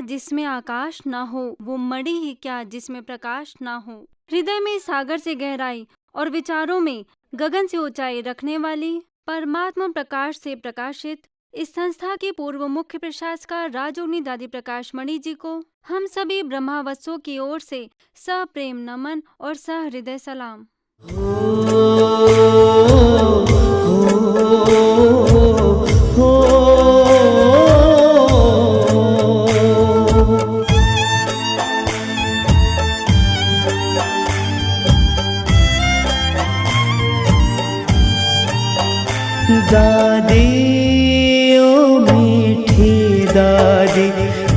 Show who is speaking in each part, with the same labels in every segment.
Speaker 1: जिसमें आकाश ना हो, वो मणि ही क्या जिसमें प्रकाश ना हो। हृदय में सागर से गहराई और विचारों में गगन से ऊंचाई रखने वाली परमात्मा प्रकाश से प्रकाशित इस संस्था के पूर्व मुख्य प्रशासक राजयोगिनी दादी प्रकाश मणि जी को हम सभी ब्रह्मावत्सों की ओर से सप्रेम नमन और सहृदय सलाम।
Speaker 2: दादी ओ मीठी दादी,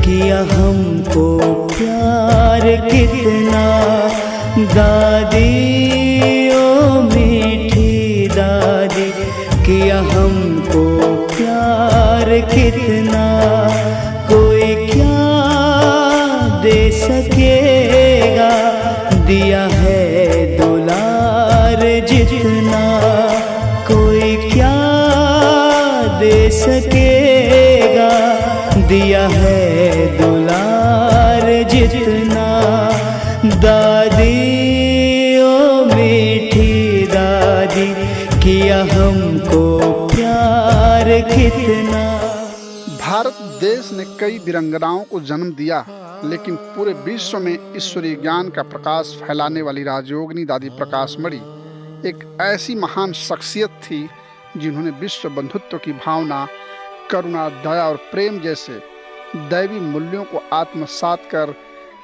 Speaker 2: किया हमको प्यार कितना। दादी ओ मीठी दादी, किया हमको प्यार कितना। कोई क्या दे सकेगा, दिया है दुलार जितना। कोई क्या दे सकेगा, दिया है दुलार जितना। दादी ओ मीठी दादी, किया हमको प्यार कितना।
Speaker 3: भारत देश ने कई वीरांगनाओं को जन्म दिया, लेकिन पूरे विश्व में ईश्वरीय ज्ञान का प्रकाश फैलाने वाली राजयोगिनी दादी प्रकाश मणि एक ऐसी महान शख्सियत थी जिन्होंने विश्व बंधुत्व की भावना, करुणा, दया और प्रेम जैसे दैवी मूल्यों को आत्मसात कर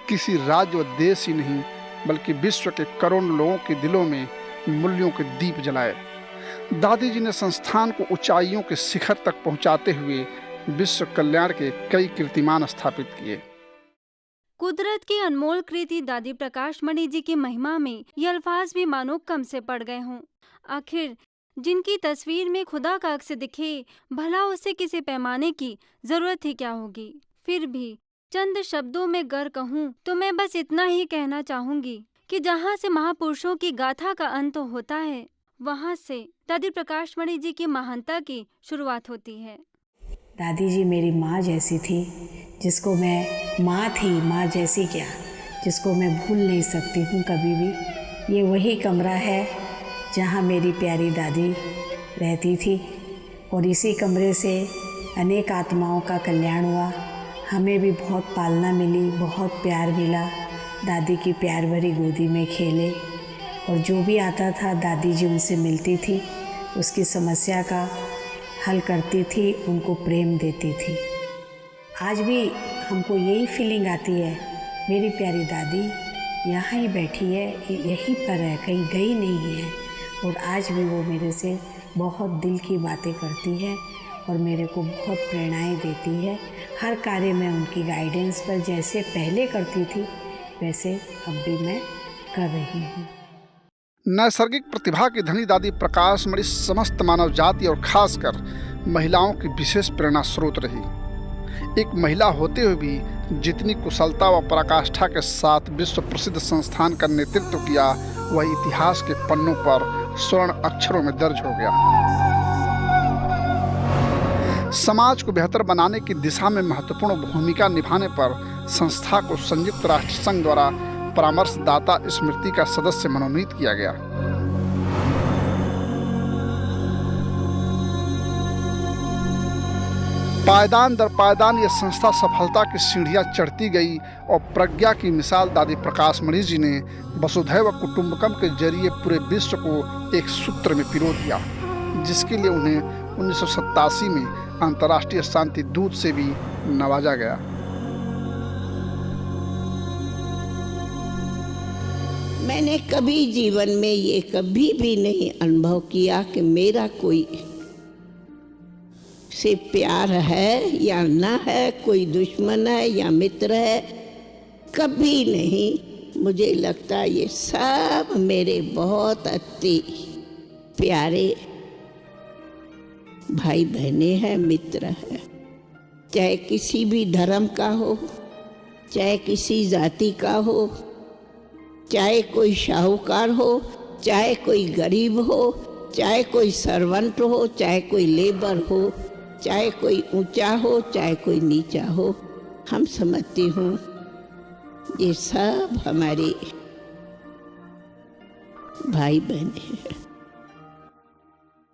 Speaker 3: किसी राज्य व देश ही नहीं बल्कि विश्व के करोड़ों लोगों के दिलों में मूल्यों के दीप जलाए। दादी जी ने संस्थान को ऊंचाइयों के शिखर तक पहुंचाते हुए विश्व कल्याण के कई कीर्तिमान स्थापित किए।
Speaker 1: कुदरत की अनमोल कृति दादी प्रकाश मणि जी की महिमा में ये अल्फाज भी मानो कम से पड़ गए हों। आखिर जिनकी तस्वीर में खुदा का अक्स दिखे, भला उसे किसी पैमाने की जरूरत ही क्या होगी। फिर भी चंद शब्दों में गर कहूँ तो मैं बस इतना ही कहना चाहूंगी कि जहाँ से महापुरुषों की गाथा का अंत होता है, वहाँ से दादी प्रकाश मणि जी की महानता की शुरुआत होती है।
Speaker 4: दादी जी मेरी माँ जैसी थी, जिसको मैं माँ थी, माँ जैसी क्या, जिसको मैं भूल नहीं सकती हूँ कभी भी। ये वही कमरा है जहाँ मेरी प्यारी दादी रहती थी और इसी कमरे से अनेक आत्माओं का कल्याण हुआ। हमें भी बहुत पालना मिली, बहुत प्यार मिला। दादी की प्यार भरी गोदी में खेले और जो भी आता था दादी जी उनसे मिलती थी, उसकी समस्या का हल करती थी, उनको प्रेम देती थी। आज भी हमको यही फीलिंग आती है, मेरी प्यारी दादी यहाँ ही बैठी है, यहीं पर है, कहीं गई नहीं है। और आज भी वो मेरे से बहुत दिल की बातें करती है और मेरे को बहुत प्रेरणाएं देती है। हर कार्य में उनकी गाइडेंस पर जैसे पहले करती थी वैसे अब भी मैं कर रही हूँ।
Speaker 3: नैसर्गिक प्रतिभा की धनी दादी प्रकाश मणि समस्त मानव जाति और खासकर महिलाओं की विशेष प्रेरणा स्रोत रही। एक महिला होते हुए भी जितनी कुशलता व पराकाष्ठा के साथ विश्व प्रसिद्ध संस्थान का नेतृत्व किया, वह इतिहास के पन्नों पर स्वर्ण अक्षरों में दर्ज हो गया। समाज को बेहतर बनाने की दिशा में महत्वपूर्ण भूमिका निभाने पर संस्था को संयुक्त राष्ट्र संघ द्वारा परामर्शदाता स्मृति का सदस्य मनोनीत किया गया। पायदान दर पायदान ये संस्था सफलता की सीढ़ियां चढ़ती गई और प्रज्ञा की मिसाल दादी प्रकाश मणि जी ने वसुधैव कुटुंबकम के जरिए पूरे विश्व को एक सूत्र में पिरो दिया, जिसके लिए उन्हें 1987 में अंतर्राष्ट्रीय शांति दूत से भी नवाजा गया।
Speaker 5: मैंने कभी जीवन में ये कभी भी नहीं अनुभव किया कि मेरा कोई से प्यार है या ना है, कोई दुश्मन है या मित्र है, कभी नहीं। मुझे लगता है ये सब मेरे बहुत अति प्यारे भाई बहने हैं, मित्र हैं। चाहे किसी भी धर्म का हो, चाहे किसी जाति का हो, चाहे कोई शाहूकार हो, चाहे कोई गरीब हो, चाहे कोई सर्वेंट हो, चाहे कोई लेबर हो, चाहे कोई ऊंचा हो, चाहे कोई नीचा हो, हम समझती हूँ ये सब हमारे भाई बहन हैं।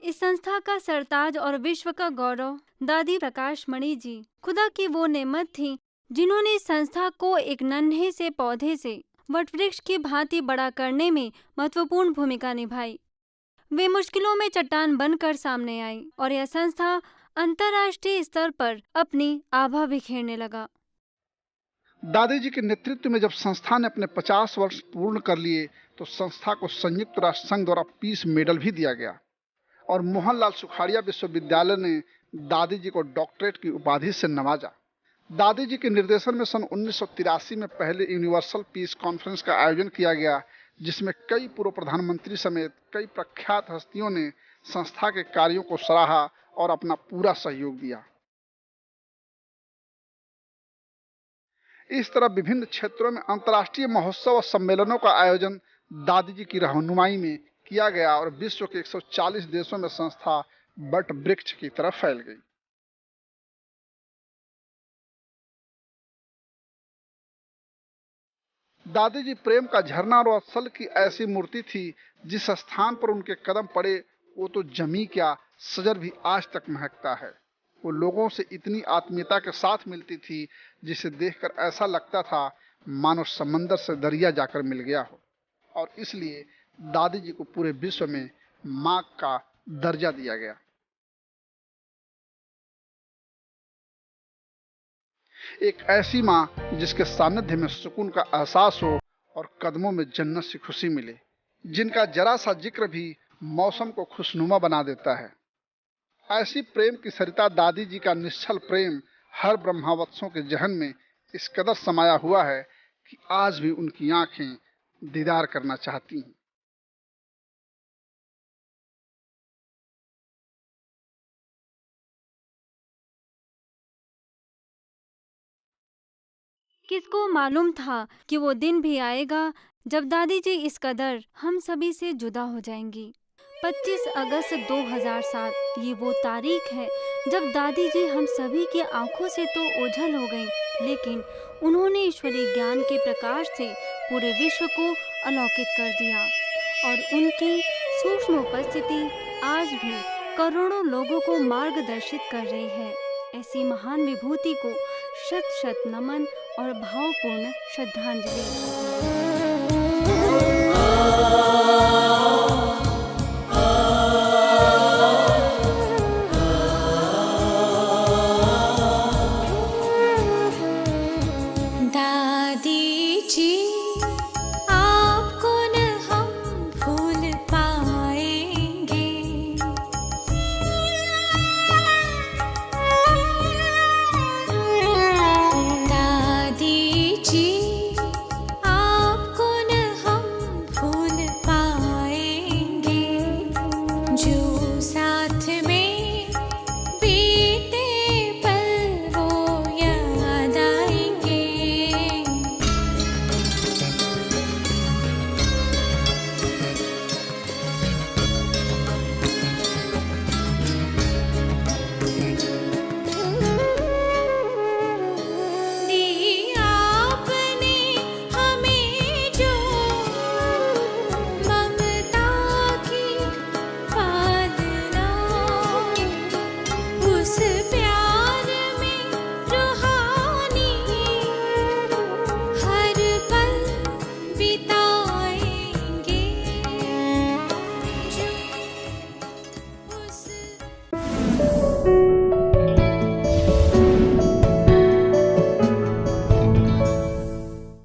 Speaker 1: इस संस्था का सरताज और विश्व का गौरव दादी प्रकाश मणि जी खुदा की वो नेमत थी जिन्होंने इस संस्था को एक नन्हे से पौधे से वटवृक्ष की भांति बड़ा करने में महत्वपूर्ण भूमिका निभाई। वे मुश्किलों में चट्टान बनकर सामने आई और यह संस्था अंतर्राष्ट्रीय स्तर पर अपनी आभा बिखेरने लगा।
Speaker 3: दादी जी के नेतृत्व में जब संस्था ने अपने 50 वर्ष पूर्ण कर लिए तो संस्था को संयुक्त राष्ट्र संघ द्वारा पीस मेडल भी दिया गया और मोहनलाल सुखाड़िया विश्वविद्यालय ने दादी जी को डॉक्टरेट की उपाधि से नवाजा। दादी जी के निर्देशन में सन 1983 में पहले यूनिवर्सल पीस कॉन्फ्रेंस का आयोजन किया गया, जिसमें कई पूर्व प्रधानमंत्री समेत कई प्रख्यात हस्तियों ने संस्था के कार्यों को सराहा और अपना पूरा सहयोग दिया। इस तरह विभिन्न क्षेत्रों में अंतर्राष्ट्रीय महोत्सव और सम्मेलनों का आयोजन दादी जी की रहनुमाई में किया गया और विश्व के 140 देशों में संस्था वट वृक्ष की तरफ फैल गई। दादी जी प्रेम का झरना और वत्सल की ऐसी मूर्ति थी, जिस स्थान पर उनके कदम पड़े वो तो जमी क्या सजर भी आज तक महकता है। वो लोगों से इतनी आत्मीयता के साथ मिलती थी जिसे देखकर ऐसा लगता था मानो समंदर से दरिया जाकर मिल गया हो, और इसलिए दादी जी को पूरे विश्व में मां का दर्जा दिया गया। एक ऐसी मां जिसके सानिध्य में सुकून का एहसास हो और कदमों में जन्नत से खुशी मिले, जिनका जरा सा जिक्र भी मौसम को खुशनुमा बना देता है। ऐसी प्रेम की सरिता दादी जी का निश्चल प्रेम हर ब्रह्मावत्सों के जहन में इस कदर समाया हुआ है कि आज भी उनकी आंखें दीदार करना चाहती हैं।
Speaker 1: किसको मालूम था कि वो दिन भी आएगा जब दादी जी इस कदर हम सभी से जुदा हो जाएंगी। 25 अगस्त 2007 ये वो तारीख है जब दादी जी हम सभी की आंखों से तो ओझल हो गईं, लेकिन उन्होंने ईश्वरीय ज्ञान के प्रकाश से पूरे विश्व को अलौकित कर दिया और उनकी सूक्ष्म उपस्थिति आज भी करोड़ों लोगों को मार्गदर्शित कर रही है। ऐसी महान विभूति को शत शत नमन और भावपूर्ण श्रद्धांजलि।
Speaker 6: दादी जी